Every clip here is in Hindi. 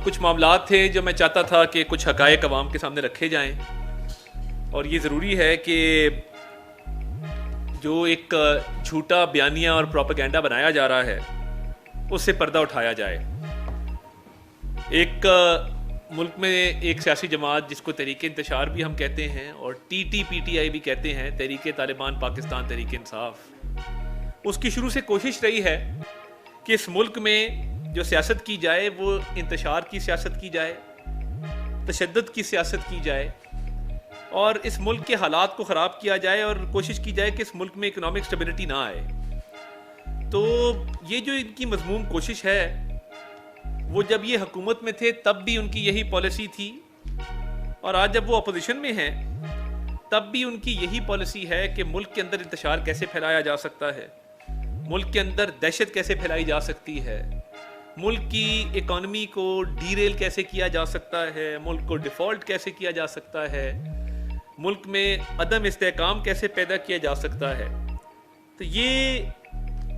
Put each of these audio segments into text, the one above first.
कुछ मामलात थे जो मैं चाहता था कि कुछ हक़ाइक़ अवाम के सामने रखे जाएं, और ये ज़रूरी है कि जो एक झूठा बयानिया और प्रोपेगेंडा बनाया जा रहा है उससे पर्दा उठाया जाए। एक मुल्क में एक सियासी जमात जिसको तहरीक इंतशार भी हम कहते हैं और TTPTI भी कहते हैं, तहरीक तालिबान पाकिस्तान तहरीक इंसाफ, उसकी शुरू से कोशिश रही है कि इस मुल्क में जो सियासत की जाए वो इंतशार की सियासत की जाए, तशद्दुद की सियासत की जाए और इस मुल्क के हालात को ख़राब किया जाए और कोशिश की जाए कि इस मुल्क में इकोनॉमिक स्टेबिलिटी ना आए। तो ये जो इनकी मज़मूम कोशिश है, वो जब ये हुकूमत में थे तब भी उनकी यही पॉलिसी थी, और आज जब वो अपोजिशन में हैं तब भी उनकी यही पॉलिसी है कि मुल्क के अंदर इंतशार कैसे फैलाया जा सकता है, मुल्क के अंदर दहशत कैसे फैलाई जा सकती है, मुल्क की इकॉनमी को डीरेल कैसे किया जा सकता है, मुल्क को डिफ़ॉल्ट कैसे किया जा सकता है, मुल्क में अदम इस्तेहकाम कैसे पैदा किया जा सकता है। तो ये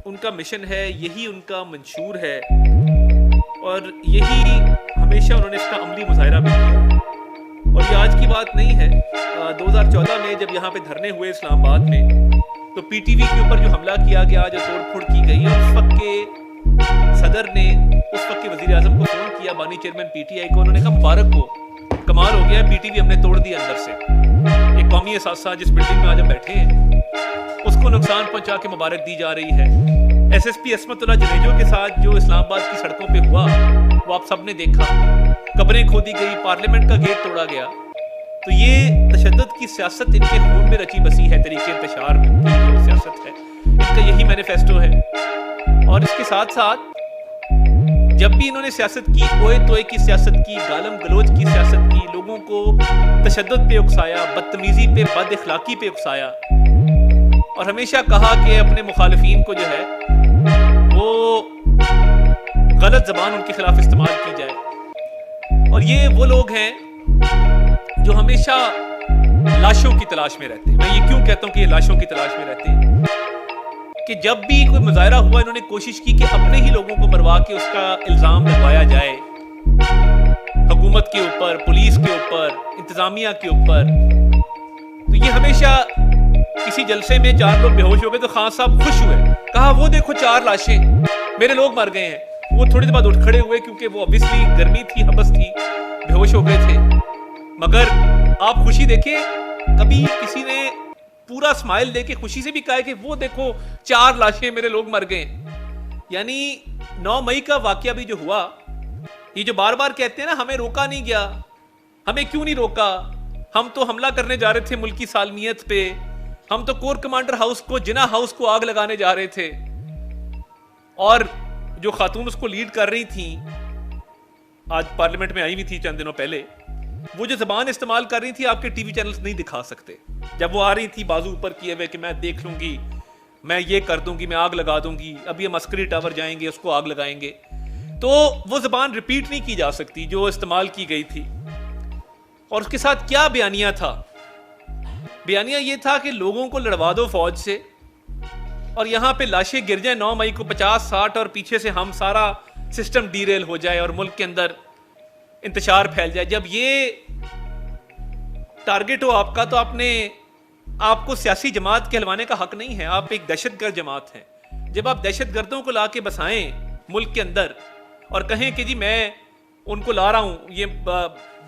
उनका मिशन है, यही उनका मंशूर है और यही हमेशा उन्होंने इसका अमली मुजाहिरा भी किया। और ये आज की बात नहीं है। 2014 में जब यहाँ पे धरने हुए इस्लामाबाद में, तो PTV के ऊपर जो हमला किया गया, जो तोड़फोड़ की गई, और उस वक्त के सदर ने उस वक्त के वज़ीर आज़म को फ़ोन किया, बानी चेयरमैन PTI को, उन्होंने कहा मुबारक हो, कमाल हो गया, PTV हमने तोड़ दिया अंदर से। एक कौमी असासा जिस बिल्डिंग में आज हम बैठे हैं उसको नुकसान पहुंचा के मुबारक दी जा रही है। SSP असमतुल्लाह जनेजो के साथ जो इस्लामाबाद की सड़कों पे हुआ वो आप सब ने देखा, कब्रें खोदी गई, पार्लियामेंट का गेट तोड़ा गया। तो ये तशद्दुद की सियासत इनके खून में रची बसी है, तरीके इंतशार की जो सियासत है, इनका यही मैनिफेस्टो है। और इसके साथ साथ जब भी इन्होंने सियासत की, ओए तोए की सियासत की, गालम गलोच की सियासत की, लोगों को तशद्दुद पे उकसाया, बदतमीजी पे, बद इखलाकी पे उकसाया, और हमेशा कहा कि अपने मुखालिफिन को जो है वो गलत ज़बान उनके खिलाफ इस्तेमाल की जाए। और ये वो लोग हैं जो हमेशा लाशों की तलाश में रहते हैं। मैं ये क्यों कहता हूँ कि ये लाशों की तलाश में रहते हैं, कि जब भी कोई मुजाहिरा हुआ इन्होंने कोशिश की कि अपने ही लोगों को मरवा के उसका इल्ज़ाम लगवाया जाए हुकूमत के ऊपर, पुलिस के ऊपर, इंतज़ामिया के ऊपर। तो ये हमेशा किसी जलसे में 4 लोग बेहोश हो गए तो खान साहब खुश हुए, कहा वो देखो 4 लाशें, मेरे लोग मर गए हैं। वो थोड़ी देर बाद उठ खड़े हुए क्योंकि वो ऑब्वियसली गर्मी थी, हबस थी, बेहोश हो गए थे। मगर आप खुशी देखिए, कभी किसी ने पूरा स्माइल देके खुशी से भी कहा कि वो देखो 4 लाशें, मेरे लोग मर गए। यानी 9 मई का वाकया भी जो हुआ, ये जो बार बार कहते हैं ना हमें रोका नहीं गया, हमें क्यों नहीं रोका, हम तो हमला करने जा रहे थे मुल्क की सालमियत पे, हम तो कोर कमांडर हाउस को, जिना हाउस को आग लगाने जा रहे थे। और जो खातून उसको लीड कर रही थी, आज पार्लियामेंट में आई हुई थी चंद दिनों पहले, वो जो जबान इस्तेमाल कर रही थी आपके टीवी चैनल्स नहीं दिखा सकते। जब वो आ रही थी बाजू ऊपर किए हुए कि मैं देख लूंगी, मैं ये कर दूंगी, मैं आग लगा दूंगी, अभी हम अस्करी टावर जाएंगे, उसको आग लगाएंगे, तो वो जबान रिपीट नहीं की जा सकती जो इस्तेमाल की गई थी। और उसके साथ क्या बयानिया था? बयानिया ये था कि लोगों को लड़वा दो फौज से और यहां पे लाशें गिर जाए 9 मई को 50-60, और पीछे से हम सारा सिस्टम डीरेल हो जाए और मुल्क के अंदर इंतशार फैल जाए। जब ये टारगेट हो आपका, तो आपको सियासी जमात कहलवाने का हक नहीं है, आप एक दहशतगर्द जमात हैं। जब आप दहशतगर्दों को ला के बसाएं मुल्क के अंदर और कहें कि जी मैं उनको ला रहा हूं, ये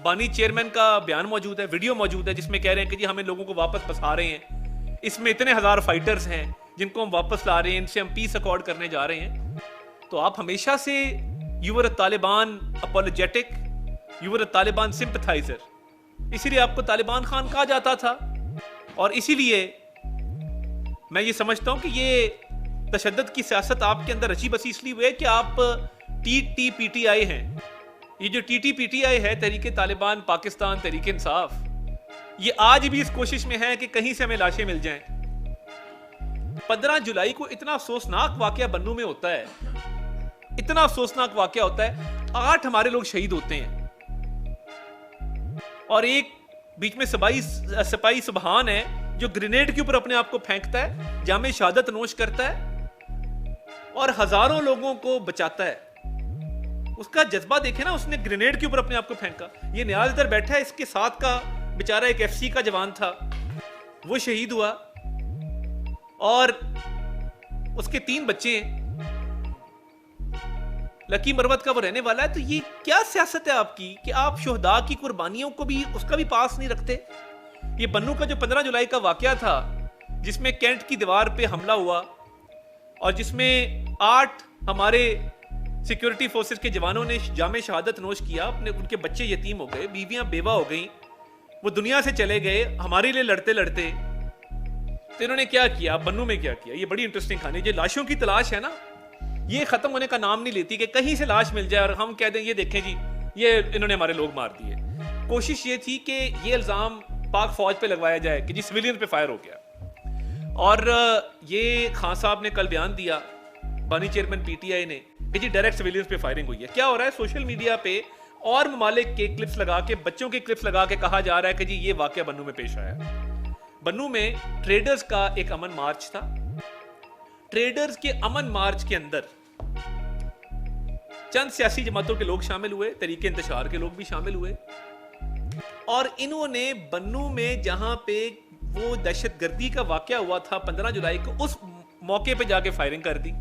बानी चेयरमैन का बयान मौजूद है, वीडियो मौजूद है जिसमें कह रहे हैं कि जी हमें लोगों को वापस बसा रहे हैं, इसमें इतने 1000 फाइटर्स हैं जिनको हम वापस ला रहे हैं, इनसे हम पीस अकॉर्ड करने जा रहे हैं। तो आप हमेशा से your Taliban apologetic, your Taliban sympathiser, इसीलिए आपको तालिबान खान कहा जाता था। और इसीलिए मैं ये समझता हूं कि ये तशद्दुद की सियासत आपके अंदर रची बसी इसलिए हुई है कि आप TTPTI हैं। ये जो TTPTI है, तहरीके तालिबान पाकिस्तान तहरीक इंसाफ, ये आज भी इस कोशिश में है कि कहीं से हमें लाशें मिल जाएं। 15 जुलाई को इतना अफसोसनाक वाकया बन्नू में होता है, इतना अफसोसनाक वाकया होता है, 8 हमारे लोग शहीद होते हैं और एक बीच में सिपाही सुबहान है जो ग्रेनेड के ऊपर अपने आप को फेंकता है, जामे शहादत नोश करता है और हजारों लोगों को बचाता है। उसका जज्बा देखे ना, उसने ग्रेनेड के ऊपर अपने आप को फेंका। ये नियाज इधर बैठा है, इसके साथ का बेचारा एक एफसी का जवान था, वो शहीद हुआ और उसके 3 बच्चे हैं। लकी मरवत का वो रहने वाला है। तो ये क्या सियासत है आपकी कि आप शुहदा की कुर्बानियों को भी, उसका भी पास नहीं रखते। ये बन्नू का जो 15 जुलाई का वाकया था, जिसमें कैंट की दीवार पे हमला हुआ और जिसमें 8 हमारे सिक्योरिटी फोर्सेस के जवानों ने जामे शहादत नोश किया, अपने उनके बच्चे यतीम हो गए, बीवियां बेवा हो गई, वो दुनिया से चले गए हमारे लिए लड़ते लड़ते। तो इन्होंने क्या किया, बन्नू में क्या किया, ये बड़ी इंटरेस्टिंग कहानी। जो लाशों की तलाश है ना, ये खत्म होने का नाम नहीं लेती कि कहीं से लाश मिल जाए और हम कह दें ये देखें जी ये इन्होंने हमारे लोग मार दिए। कोशिश ये थी कि ये इल्जाम पाक फौज पे लगवाया जाए कि जी सिविलियन पे फायर हो गया। और ये खान साहब ने कल बयान दिया, बानी चेयरमैन पीटीआई ने, कि जी डायरेक्ट सिविलियंस पे फायरिंग हुई है। क्या हो रहा है, सोशल मीडिया पे और ममालिक के क्लिप्स लगा के, बच्चों के क्लिप्स लगा के कहा जा रहा है कि जी ये वाकया बन्नू में पेश आया। बन्नू में ट्रेडर्स का एक अमन मार्च था। ट्रेडर्स के अमन मार्च के अंदर चंद सियासी जमातों के लोग शामिल हुए, तरीके इंतशार के लोग भी शामिल हुए, और इन्होंने बन्नू में जहां पे वो दहशतगर्दी का वाकया हुआ था 15 जुलाई को, उस मौके पे जाके फायरिंग कर दी।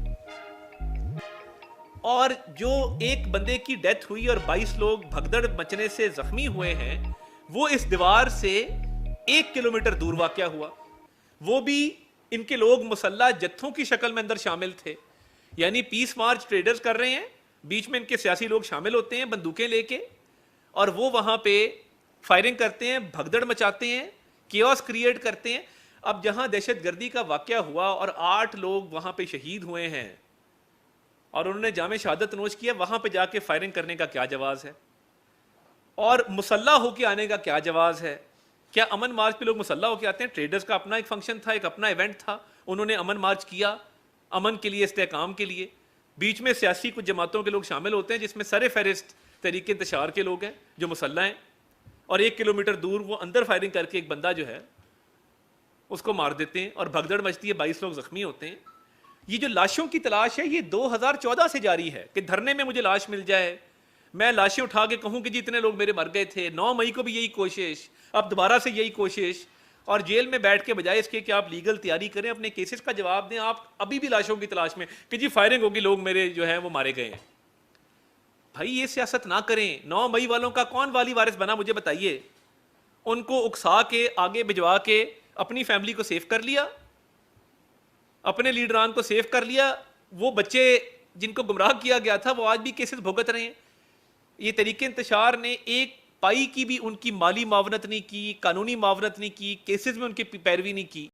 और जो एक बंदे की डेथ हुई और 22 लोग भगदड़ मचने से जख्मी हुए हैं, वो इस दीवार से 1 किलोमीटर दूर वाकया हुआ। वो भी इनके लोग मुसल्ला जत्थों की शक्ल में अंदर शामिल थे, यानी पीस मार्च ट्रेडर्स कर रहे हैं, बीच में इनके सियासी लोग शामिल होते हैं बंदूकें लेके, और वो वहां पे फायरिंग करते हैं, भगदड़ मचाते हैं, केओस क्रिएट करते हैं। अब जहां दहशतगर्दी का वाकया हुआ और 8 लोग वहां पे शहीद हुए हैं और उन्होंने जामे शहादत नोश किया, वहां पे जाके फायरिंग करने का क्या जवाज है, और मुसल्ला होके आने का क्या जवाज है? क्या अमन मार्च पे लोग मुसल्ला होके आते हैं? ट्रेडर्स का अपना एक फंक्शन था, एक अपना इवेंट था, उन्होंने अमन मार्च किया अमन के लिए, इस्तेहकाम के लिए। बीच में सियासी कुछ जमातों के लोग शामिल होते हैं, जिसमें सरे फहरिस्त तरीके इंतशार के लोग हैं जो मुसल्ला हैं, और 1 किलोमीटर दूर वो अंदर फायरिंग करके एक बंदा जो है उसको मार देते हैं और भगदड़ मचती है, 22 लोग जख्मी होते हैं। ये जो लाशों की तलाश है, ये 2014 से जारी है कि धरने में मुझे लाश मिल जाए, मैं लाशें उठा के कहूं कि जी इतने लोग मेरे मर गए थे। 9 मई को भी यही कोशिश, अब दोबारा से यही कोशिश, और जेल में बैठ के बजाय इसके कि आप लीगल तैयारी करें, अपने केसेस का जवाब दें, आप अभी भी लाशों की तलाश में कि जी फायरिंग होगी, लोग मेरे जो है वो मारे गए हैं। भाई ये सियासत ना करें। 9 मई वालों का कौन वाली वारिस बना, मुझे बताइए? उनको उकसा के आगे भिजवा के अपनी फैमिली को सेफ कर लिया, अपने लीडरान को सेफ कर लिया। वो बच्चे जिनको गुमराह किया गया था वो आज भी केसेस भुगत रहे हैं। ये तरीके इंतशार ने एक पाई की भी उनकी माली मावनत नहीं की, कानूनी मावनत नहीं की, केसेस में उनकी पैरवी नहीं की।